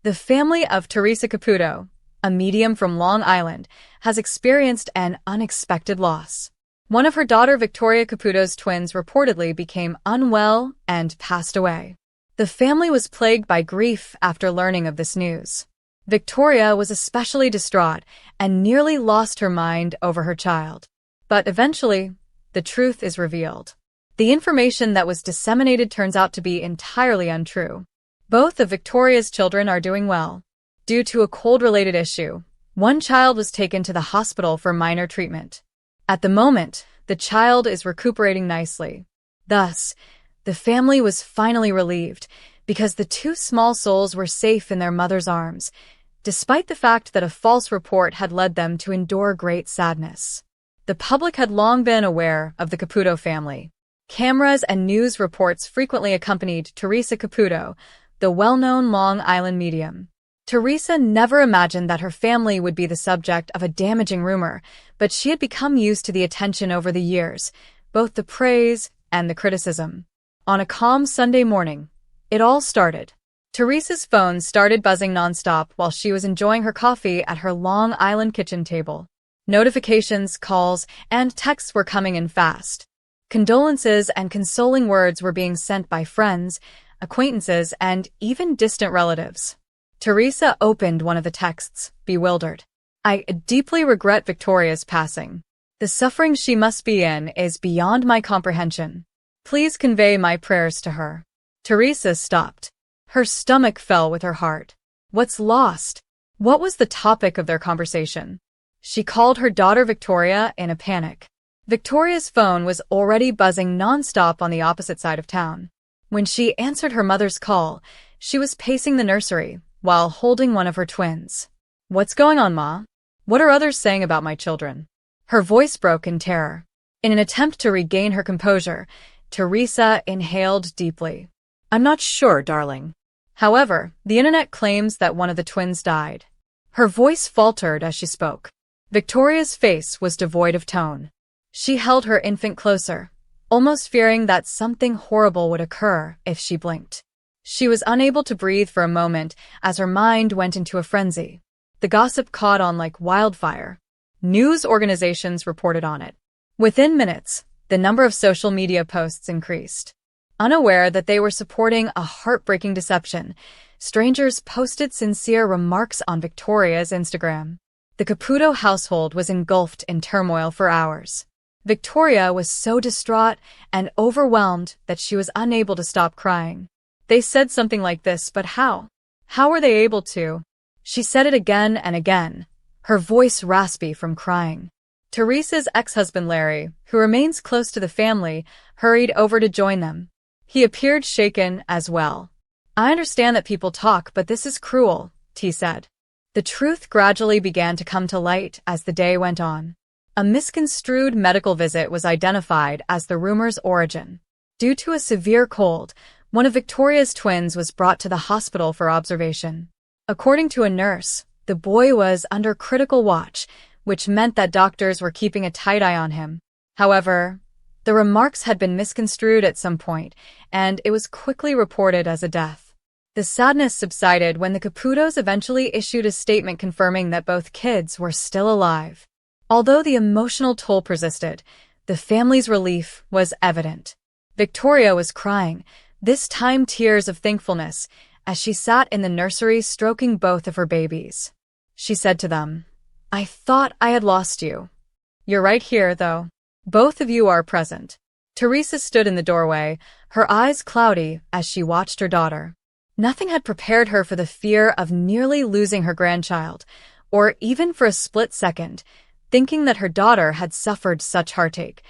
The family of Theresa Caputo, a medium from Long Island, has experienced an unexpected loss. One of her daughter Victoria Caputo's twins reportedly became unwell and passed away. The family was plagued by grief after learning of this news. Victoria was especially distraught and nearly lost her mind over her child. But eventually, the truth is revealed. The information that was disseminated turns out to be entirely untrue. Both of Victoria's children are doing well. Due to a cold-related issue, one child was taken to the hospital for minor treatment. At the moment, the child is recuperating nicely. Thus, the family was finally relieved because the two small souls were safe in their mother's arms, despite the fact that a false report had led them to endure great sadness. The public had long been aware of the Caputo family. Cameras and news reports frequently accompanied Theresa Caputo, the well-known Long Island medium. Theresa never imagined that her family would be the subject of a damaging rumor, but she had become used to the attention over the years, both the praise and the criticism. On a calm Sunday morning, it all started. Theresa's phone started buzzing nonstop while she was enjoying her coffee at her Long Island kitchen table. Notifications, calls, and texts were coming in fast. Condolences and consoling words were being sent by friends, acquaintances, and even distant relatives. Theresa opened one of the texts, bewildered. "I deeply regret Victoria's passing. The suffering she must be in is beyond my comprehension. Please convey my prayers to her." Theresa stopped. Her stomach fell with her heart. What's lost? What was the topic of their conversation? She called her daughter Victoria in a panic. Victoria's phone was already buzzing nonstop on the opposite side of town. When she answered her mother's call, she was pacing the nursery while holding one of her twins. "What's going on, Ma? What are others saying about my children?" Her voice broke in terror. In an attempt to regain her composure, Theresa inhaled deeply. "I'm not sure, darling. However, the internet claims that one of the twins died." Her voice faltered as she spoke. Victoria's face was devoid of tone. She held her infant closer, almost fearing that something horrible would occur if she blinked. She was unable to breathe for a moment as her mind went into a frenzy. The gossip caught on like wildfire. News organizations reported on it. Within minutes, the number of social media posts increased. Unaware that they were supporting a heartbreaking deception, strangers posted sincere remarks on Victoria's Instagram. The Caputo household was engulfed in turmoil for hours. Victoria was so distraught and overwhelmed that she was unable to stop crying. They said something like this, but how? How were they able to? She said it again and again, her voice raspy from crying. Theresa's ex-husband Larry, who remains close to the family, hurried over to join them. He appeared shaken as well. "I understand that people talk, but this is cruel," he said. The truth gradually began to come to light as the day went on. A misconstrued medical visit was identified as the rumor's origin. Due to a severe cold, one of Victoria's twins was brought to the hospital for observation. According to a nurse, the boy was under critical watch, which meant that doctors were keeping a tight eye on him. However, the remarks had been misconstrued at some point, and it was quickly reported as a death. The sadness subsided when the Caputos eventually issued a statement confirming that both kids were still alive. Although the emotional toll persisted, the family's relief was evident. Victoria was crying, this time tears of thankfulness, as she sat in the nursery stroking both of her babies. She said to them, "I thought I had lost you. You're right here, though. Both of you are present." Theresa stood in the doorway, her eyes cloudy as she watched her daughter. Nothing had prepared her for the fear of nearly losing her grandchild, or even for a split second, thinking that her daughter had suffered such heartache,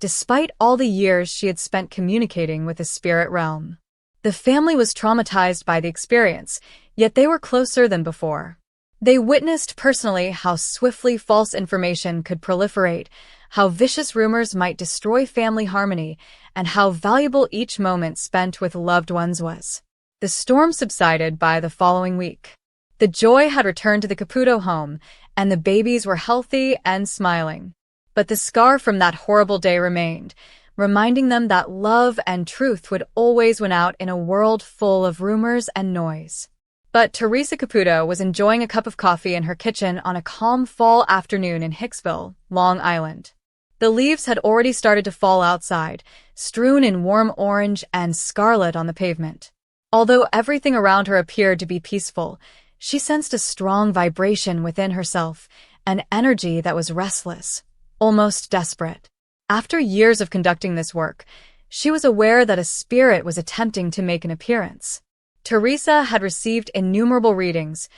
despite all the years she had spent communicating with the spirit realm. The family was traumatized by the experience, yet they were closer than before. They witnessed personally how swiftly false information could proliferate, how vicious rumors might destroy family harmony, and how valuable each moment spent with loved ones was. The storm subsided by the following week. The joy had returned to the Caputo home, and the babies were healthy and smiling. But the scar from that horrible day remained, reminding them that love and truth would always win out in a world full of rumors and noise. But Theresa Caputo was enjoying a cup of coffee in her kitchen on a calm fall afternoon in Hicksville, Long Island. The leaves had already started to fall outside, strewn in warm orange and scarlet on the pavement. Although everything around her appeared to be peaceful, she sensed a strong vibration within herself, an energy that was restless, almost desperate. After years of conducting this work, she was aware that a spirit was attempting to make an appearance. Theresa had received innumerable readings,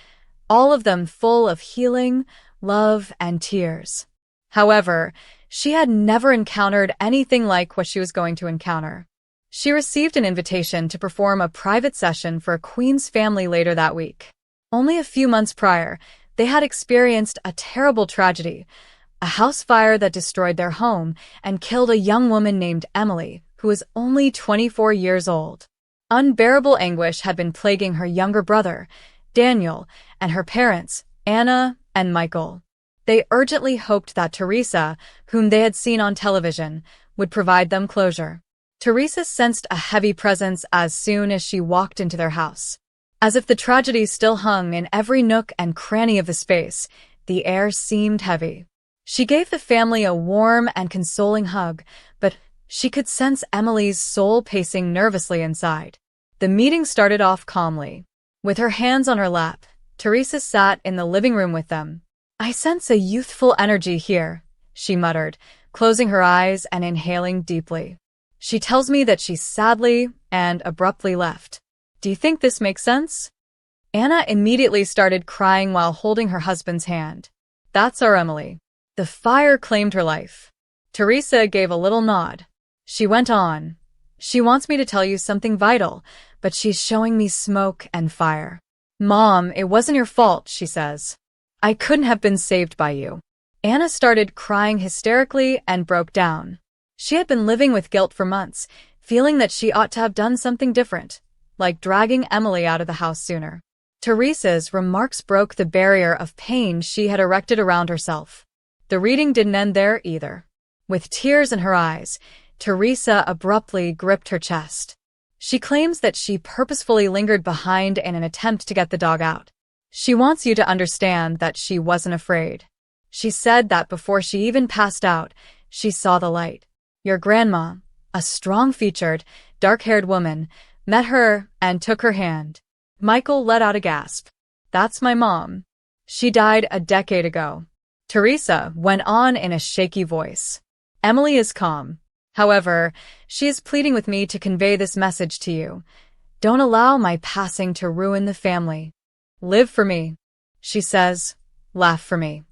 all of them full of healing, love, and tears. However, she had never encountered anything like what she was going to encounter. She received an invitation to perform a private session for a Queen's family later that week. Only a few months prior, they had experienced a terrible tragedy, a house fire that destroyed their home and killed a young woman named Emily, who was only 24 years old. Unbearable anguish had been plaguing her younger brother, Daniel, and her parents, Anna and Michael. They urgently hoped that Theresa, whom they had seen on television, would provide them closure. Theresa sensed a heavy presence as soon as she walked into their house. As if the tragedy still hung in every nook and cranny of the space, the air seemed heavy. She gave the family a warm and consoling hug, but she could sense Emily's soul pacing nervously inside. The meeting started off calmly. With her hands on her lap, Theresa sat in the living room with them. "I sense a youthful energy here," she muttered, closing her eyes and inhaling deeply. "She tells me that she sadly and abruptly left. Do you think this makes sense?" Anna immediately started crying while holding her husband's hand. "That's our Emily. The fire claimed her life." Theresa gave a little nod. She went on. "She wants me to tell you something vital, but she's showing me smoke and fire. Mom, it wasn't your fault," she says. "I couldn't have been saved by you." Anna started crying hysterically and broke down. She had been living with guilt for months, feeling that she ought to have done something different, like dragging Emily out of the house sooner. Theresa's remarks broke the barrier of pain she had erected around herself. The reading didn't end there either. With tears in her eyes, Theresa abruptly gripped her chest. She claims that she purposefully lingered behind in an attempt to get the dog out. She wants you to understand that she wasn't afraid. She said that before she even passed out, she saw the light. Your grandma, a strong-featured, dark-haired woman, met her and took her hand. Michael let out a gasp. "That's my mom. She died a decade ago." Theresa went on in a shaky voice. "Emily is calm. However, she is pleading with me to convey this message to you. Don't allow my passing to ruin the family. Live for me," she says. "Laugh for me."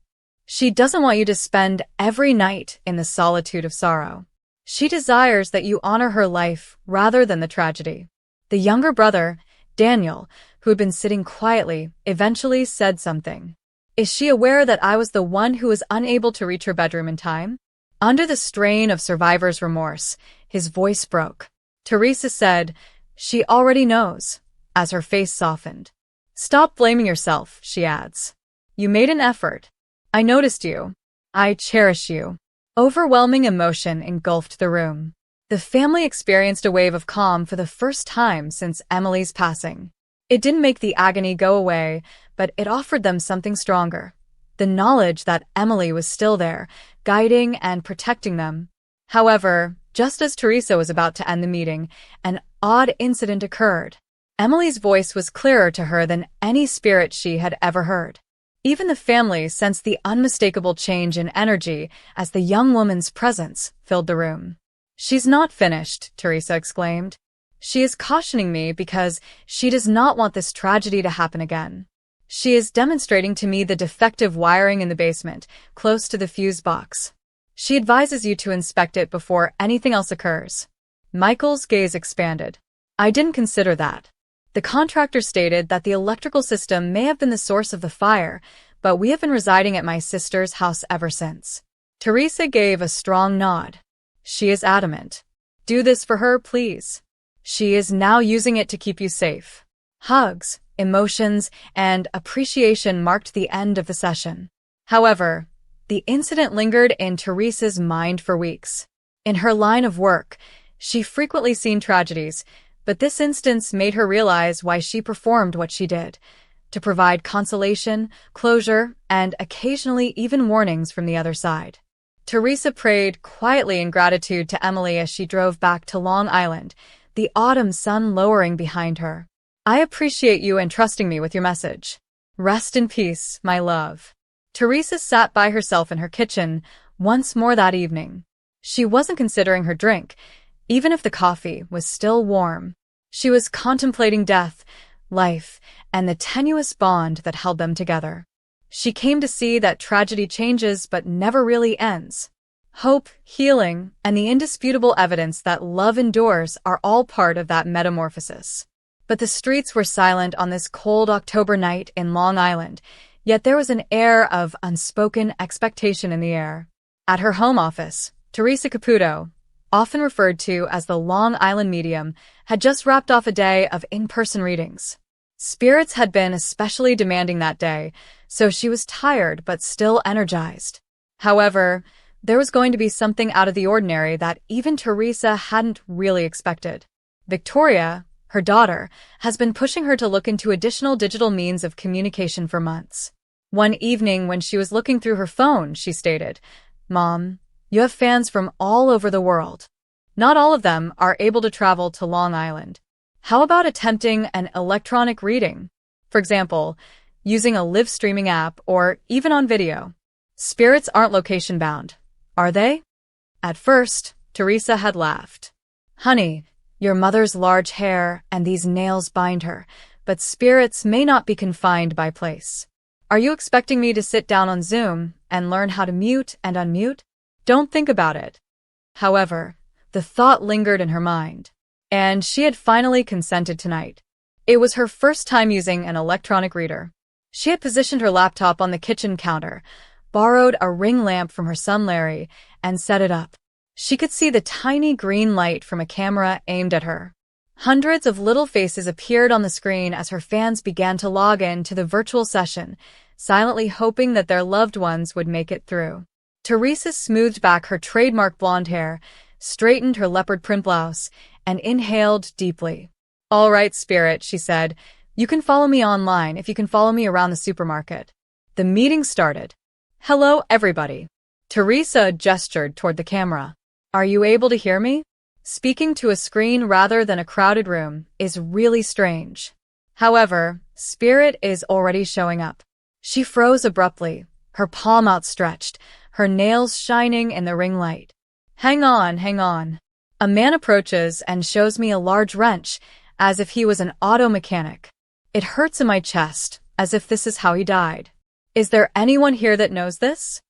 She doesn't want you to spend every night in the solitude of sorrow. She desires that you honor her life rather than the tragedy. The younger brother, Daniel, who had been sitting quietly, eventually said something. "Is she aware that I was the one who was unable to reach her bedroom in time?" Under the strain of survivor's remorse, his voice broke. Theresa said, "She already knows," as her face softened. "Stop blaming yourself," she adds. "You made an effort. I noticed you. I cherish you." Overwhelming emotion engulfed the room. The family experienced a wave of calm for the first time since Emily's passing. It didn't make the agony go away, but it offered them something stronger. The knowledge that Emily was still there, guiding and protecting them. However, just as Theresa was about to end the meeting, an odd incident occurred. Emily's voice was clearer to her than any spirit she had ever heard. Even the family sensed the unmistakable change in energy as the young woman's presence filled the room. "She's not finished," Theresa exclaimed. "She is cautioning me because she does not want this tragedy to happen again. She is demonstrating to me the defective wiring in the basement, close to the fuse box. She advises you to inspect it before anything else occurs." Michael's gaze expanded. "I didn't consider that. The contractor stated that the electrical system may have been the source of the fire, but we have been residing at my sister's house ever since." Theresa gave a strong nod. "She is adamant. Do this for her, please. She is now using it to keep you safe." Hugs, emotions, and appreciation marked the end of the session. However, the incident lingered in Theresa's mind for weeks. In her line of work, she frequently seen tragedies, But this instance made her realize why she performed what she did, to provide consolation, closure, and occasionally even warnings from the other side. Theresa prayed quietly in gratitude to Emily as she drove back to Long Island, the autumn sun lowering behind her. "I appreciate you entrusting me with your message. Rest in peace, my love." Theresa sat by herself in her kitchen once more that evening. She wasn't considering her drink, even if the coffee was still warm. She was contemplating death, life, and the tenuous bond that held them together. She came to see that tragedy changes but never really ends. Hope, healing, and the indisputable evidence that love endures are all part of that metamorphosis. But the streets were silent on this cold October night in Long Island, yet there was an air of unspoken expectation in the air. At her home office, Theresa Caputo, often referred to as the Long Island medium, had just wrapped off a day of in-person readings. Spirits had been especially demanding that day, so she was tired but still energized. However, there was going to be something out of the ordinary that even Theresa hadn't really expected. Victoria, her daughter, has been pushing her to look into additional digital means of communication for months. One evening when she was looking through her phone, she stated, "Mom, you have fans from all over the world. Not all of them are able to travel to Long Island. How about attempting an electronic reading? For example, using a live streaming app or even on video. Spirits aren't location-bound, are they?" At first, Theresa had laughed. "Honey, your mother's large hair and these nails bind her, but spirits may not be confined by place. Are you expecting me to sit down on Zoom and learn how to mute and unmute? Don't think about it." However, the thought lingered in her mind, and she had finally consented tonight. It was her first time using an electronic reader. She had positioned her laptop on the kitchen counter, borrowed a ring lamp from her son Larry, and set it up. She could see the tiny green light from a camera aimed at her. Hundreds of little faces appeared on the screen as her fans began to log in to the virtual session, silently hoping that their loved ones would make it through. Theresa smoothed back her trademark blonde hair, straightened her leopard print blouse, and inhaled deeply. "All right, Spirit," she said. "You can follow me online if you can follow me around the supermarket." The meeting started. "Hello, everybody." Theresa gestured toward the camera. "Are you able to hear me? Speaking to a screen rather than a crowded room is really strange." However, Spirit is already showing up. She froze abruptly, her palm outstretched, her nails shining in the ring light. Hang on, hang on." A man approaches and shows me a large wrench, as if he was an auto mechanic. "It hurts in my chest, as if this is how he died. Is there anyone here that knows this?"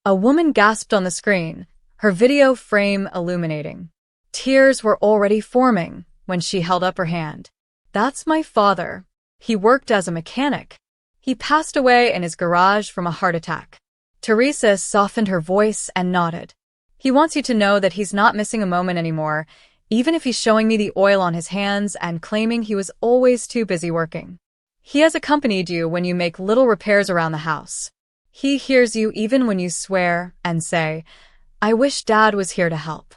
A woman gasped on the screen, her video frame illuminating. Tears were already forming when she held up her hand. "That's my father. He worked as a mechanic. He passed away in his garage from a heart attack." Theresa softened her voice and nodded. "He wants you to know that he's not missing a moment anymore, even if he's showing me the oil on his hands and claiming he was always too busy working. He has accompanied you when you make little repairs around the house. He hears you even when you swear and say, 'I wish Dad was here to help.'"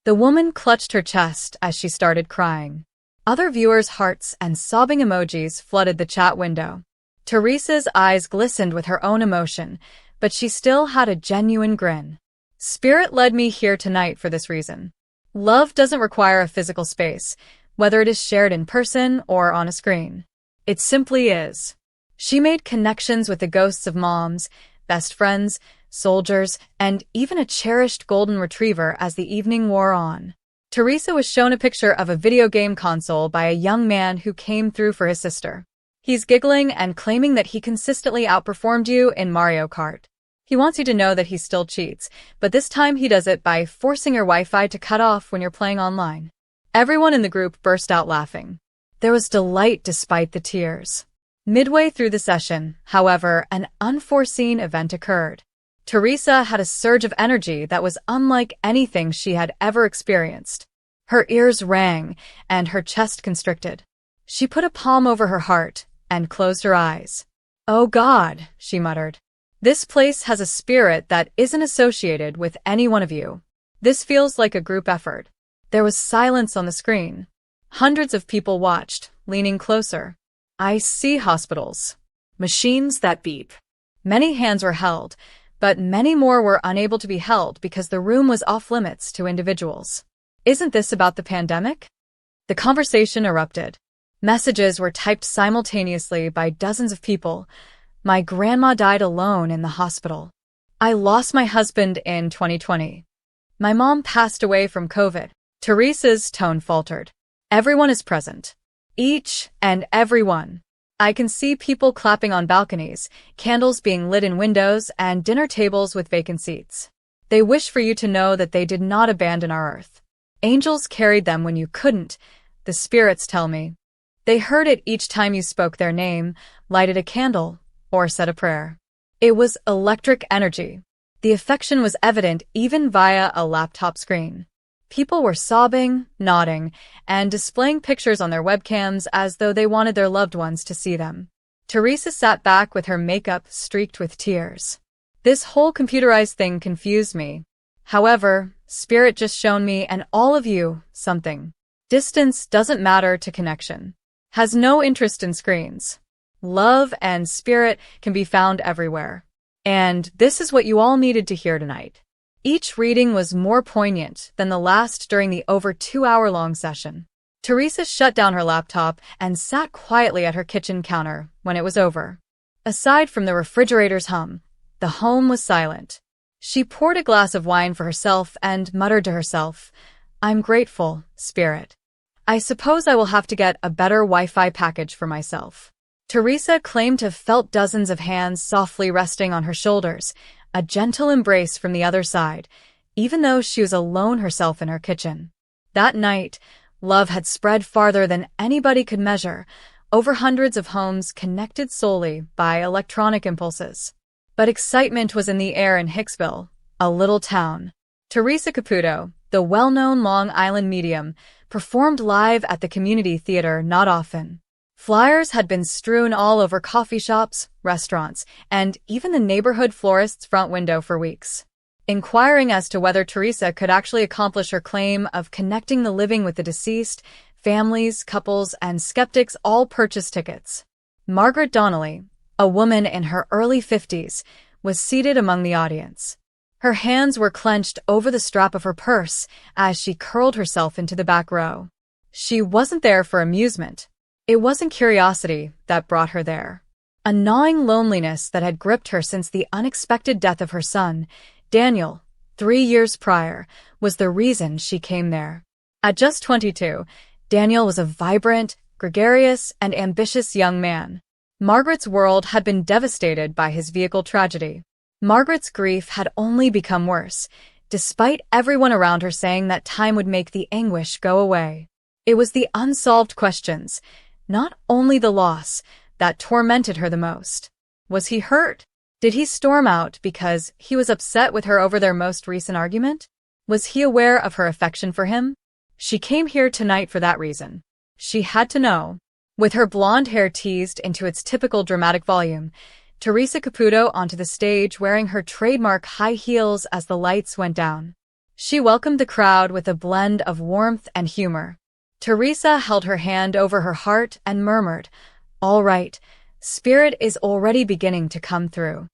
The woman clutched her chest as she started crying. Other viewers' hearts and sobbing emojis flooded the chat window. Theresa's eyes glistened with her own emotion, but she still had a genuine grin. "Spirit led me here tonight for this reason. Love doesn't require a physical space, whether it is shared in person or on a screen. It simply is." She made connections with the ghosts of moms, best friends, soldiers, and even a cherished golden retriever as the evening wore on. Theresa was shown a picture of a video game console by a young man who came through for his sister. "He's giggling and claiming that he consistently outperformed you in Mario Kart. He wants you to know that he still cheats, but this time he does it by forcing your Wi-Fi to cut off when you're playing online." Everyone in the group burst out laughing. There was delight despite the tears. Midway through the session, however, an unforeseen event occurred. Theresa had a surge of energy that was unlike anything she had ever experienced. Her ears rang, and her chest constricted. She put a palm over her heart and closed her eyes. "Oh God," she muttered. "This place has a spirit that isn't associated with any one of you. This feels like a group effort." There was silence on the screen. Hundreds of people watched, leaning closer. I see hospitals. Machines that beep. Many hands were held, but many more were unable to be held because the room was off-limits to individuals. Isn't this about the pandemic? The conversation erupted. Messages were typed simultaneously by dozens of people. My grandma died alone in the hospital. I lost my husband in 2020. My mom passed away from COVID. Theresa's tone faltered. Everyone is present. Each and every one. I can see people clapping on balconies, candles being lit in windows, and dinner tables with vacant seats. They wish for you to know that they did not abandon our earth. Angels carried them when you couldn't, the spirits tell me. They heard it each time you spoke their name, lighted a candle, or said a prayer. It was electric energy. The affection was evident even via a laptop screen. People were sobbing, nodding, and displaying pictures on their webcams as though they wanted their loved ones to see them. Theresa sat back with her makeup streaked with tears. This whole computerized thing confused me. However, Spirit just shown me and all of you something. Distance doesn't matter to connection. Has no interest in screens. Love and spirit can be found everywhere. And this is what you all needed to hear tonight. Each reading was more poignant than the last during the over 2-hour-long session. Theresa shut down her laptop and sat quietly at her kitchen counter when it was over. Aside from the refrigerator's hum, the home was silent. She poured a glass of wine for herself and muttered to herself, I'm grateful, Spirit. I suppose I will have to get a better Wi-Fi package for myself. Theresa claimed to have felt dozens of hands softly resting on her shoulders, a gentle embrace from the other side, even though she was alone herself in her kitchen. That night, love had spread farther than anybody could measure, over hundreds of homes connected solely by electronic impulses. But excitement was in the air in Hicksville, a little town. Theresa Caputo, the well-known Long Island medium, performed live at the community theater not often. Flyers had been strewn all over coffee shops, restaurants, and even the neighborhood florist's front window for weeks, inquiring as to whether Theresa could actually accomplish her claim of connecting the living with the deceased. Families, couples, and skeptics all purchased tickets. Margaret Donnelly, a woman in her early 50s, was seated among the audience. Her hands were clenched over the strap of her purse as she curled herself into the back row. She wasn't there for amusement. It wasn't curiosity that brought her there. A gnawing loneliness that had gripped her since the unexpected death of her son, Daniel, 3 years prior, was the reason she came there. At just 22, Daniel was a vibrant, gregarious, and ambitious young man. Margaret's world had been devastated by his vehicle tragedy. Margaret's grief had only become worse, despite everyone around her saying that time would make the anguish go away. It was the unsolved questions, not only the loss, that tormented her the most. Was he hurt? Did he storm out because he was upset with her over their most recent argument? Was he aware of her affection for him? She came here tonight for that reason. She had to know. With her blonde hair teased into its typical dramatic volume, Theresa Caputo onto the stage wearing her trademark high heels as the lights went down. She welcomed the crowd with a blend of warmth and humor. Theresa held her hand over her heart and murmured, All right, spirit is already beginning to come through.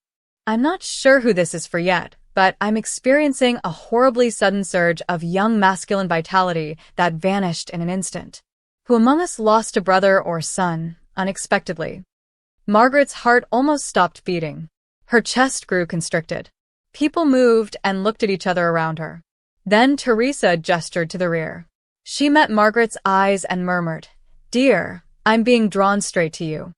I'm not sure who this is for yet, but I'm experiencing a horribly sudden surge of young masculine vitality that vanished in an instant. Who among us lost a brother or son, unexpectedly? Margaret's heart almost stopped beating. Her chest grew constricted. People moved and looked at each other around her. Then Theresa gestured to the rear. She met Margaret's eyes and murmured, Dear, I'm being drawn straight to you.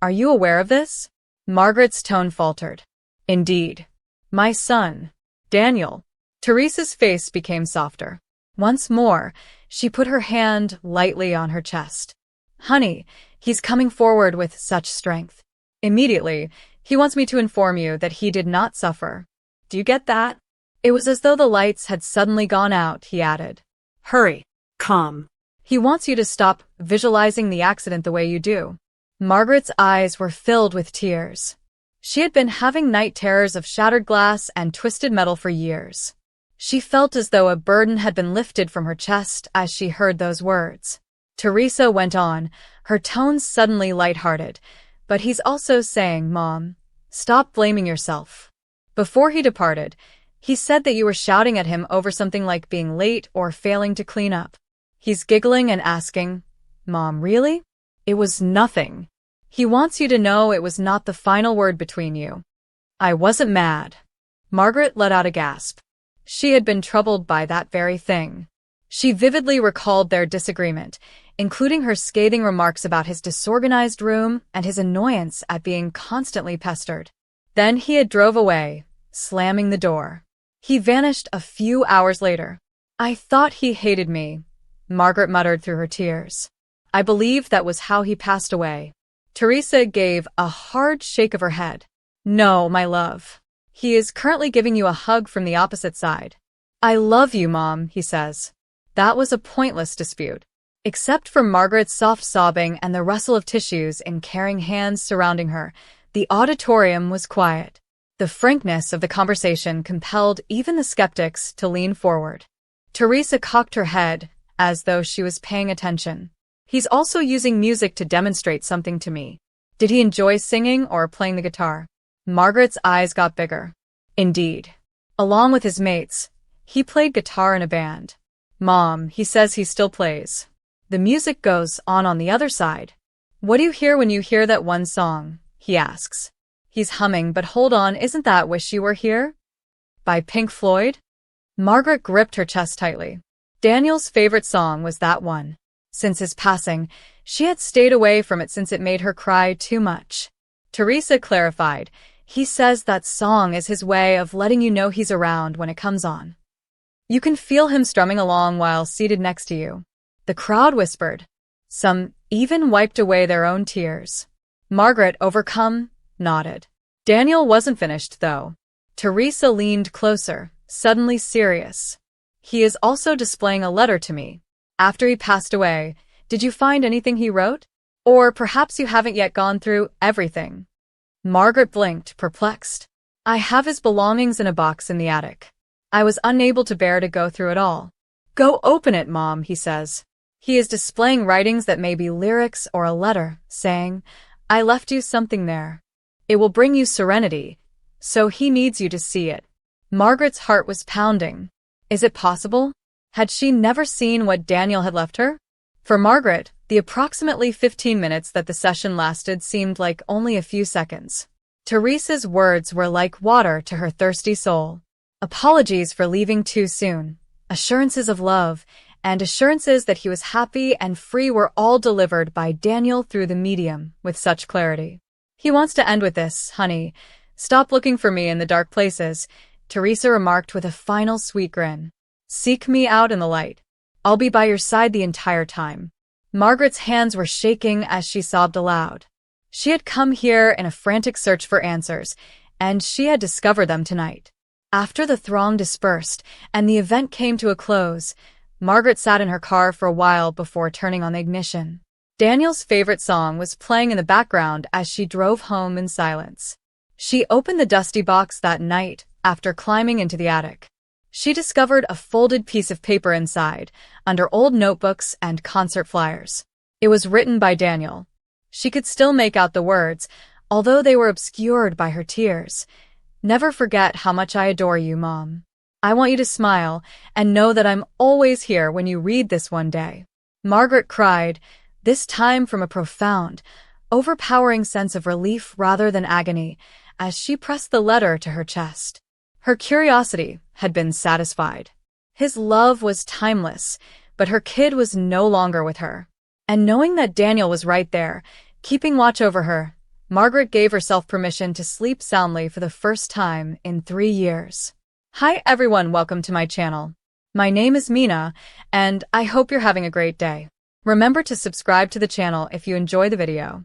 Are you aware of this? Margaret's tone faltered. Indeed. My son, Daniel. Theresa's face became softer. Once more, she put her hand lightly on her chest. Honey, he's coming forward with such strength. Immediately, he wants me to inform you that he did not suffer. Do you get that? It was as though the lights had suddenly gone out, he added. Hurry. Come. He wants you to stop visualizing the accident the way you do. Margaret's eyes were filled with tears. She had been having night terrors of shattered glass and twisted metal for years. She felt as though a burden had been lifted from her chest as she heard those words. Theresa went on, her tone suddenly lighthearted. But he's also saying, Mom, stop blaming yourself. Before he departed, he said that you were shouting at him over something like being late or failing to clean up. He's giggling and asking, Mom, really? It was nothing. He wants you to know it was not the final word between you. I wasn't mad. Margaret let out a gasp. She had been troubled by that very thing. She vividly recalled their disagreement, including her scathing remarks about his disorganized room and his annoyance at being constantly pestered. Then he had drove away, slamming the door. He vanished a few hours later. I thought he hated me, Margaret muttered through her tears. I believed that was how he passed away. Theresa gave a hard shake of her head. No, my love. He is currently giving you a hug from the opposite side. I love you, Mom, he says. That was a pointless dispute. Except for Margaret's soft sobbing and the rustle of tissues in caring hands surrounding her, the auditorium was quiet. The frankness of the conversation compelled even the skeptics to lean forward. Theresa cocked her head, as though she was paying attention. He's also using music to demonstrate something to me. Did he enjoy singing or playing the guitar? Margaret's eyes got bigger. Indeed. Along with his mates, he played guitar in a band. Mom, he says he still plays. The music goes on the other side. What do you hear when you hear that one song? He asks. He's humming, but hold on, isn't that Wish You Were Here? By Pink Floyd? Margaret gripped her chest tightly. Daniel's favorite song was that one. Since his passing, she had stayed away from it since it made her cry too much. Theresa clarified. He says that song is his way of letting you know he's around when it comes on. You can feel him strumming along while seated next to you. The crowd whispered. Some even wiped away their own tears. Margaret, overcome, nodded. Daniel wasn't finished, though. Theresa leaned closer, suddenly serious. He is also displaying a letter to me. After he passed away, did you find anything he wrote? Or perhaps you haven't yet gone through everything. Margaret blinked, perplexed. I have his belongings in a box in the attic. I was unable to bear to go through it all. Go open it, Mom, he says. He is displaying writings that may be lyrics or a letter, saying, I left you something there. It will bring you serenity, so he needs you to see it. Margaret's heart was pounding. Is it possible? Had she never seen what Daniel had left her? For Margaret, the approximately 15 minutes that the session lasted seemed like only a few seconds. Theresa's words were like water to her thirsty soul. Apologies for leaving too soon, assurances of love, and assurances that he was happy and free were all delivered by Daniel through the medium with such clarity. He wants to end with this, honey. Stop looking for me in the dark places, Theresa remarked with a final sweet grin. Seek me out in the light. I'll be by your side the entire time. Margaret's hands were shaking as she sobbed aloud. She had come here in a frantic search for answers, and she had discovered them tonight. After the throng dispersed and the event came to a close, Margaret sat in her car for a while before turning on the ignition. Daniel's favorite song was playing in the background as she drove home in silence. She opened the dusty box that night after climbing into the attic. She discovered a folded piece of paper inside, under old notebooks and concert flyers. It was written by Daniel. She could still make out the words, although they were obscured by her tears. Never forget how much I adore you, Mom. I want you to smile and know that I'm always here when you read this one day. Margaret cried, this time from a profound, overpowering sense of relief rather than agony, as she pressed the letter to her chest. Her curiosity had been satisfied. His love was timeless, but her kid was no longer with her. And knowing that Daniel was right there, keeping watch over her, Margaret gave herself permission to sleep soundly for the first time in 3 years. Hi everyone, welcome to my channel. My name is Mina, and I hope you're having a great day. Remember to subscribe to the channel if you enjoy the video.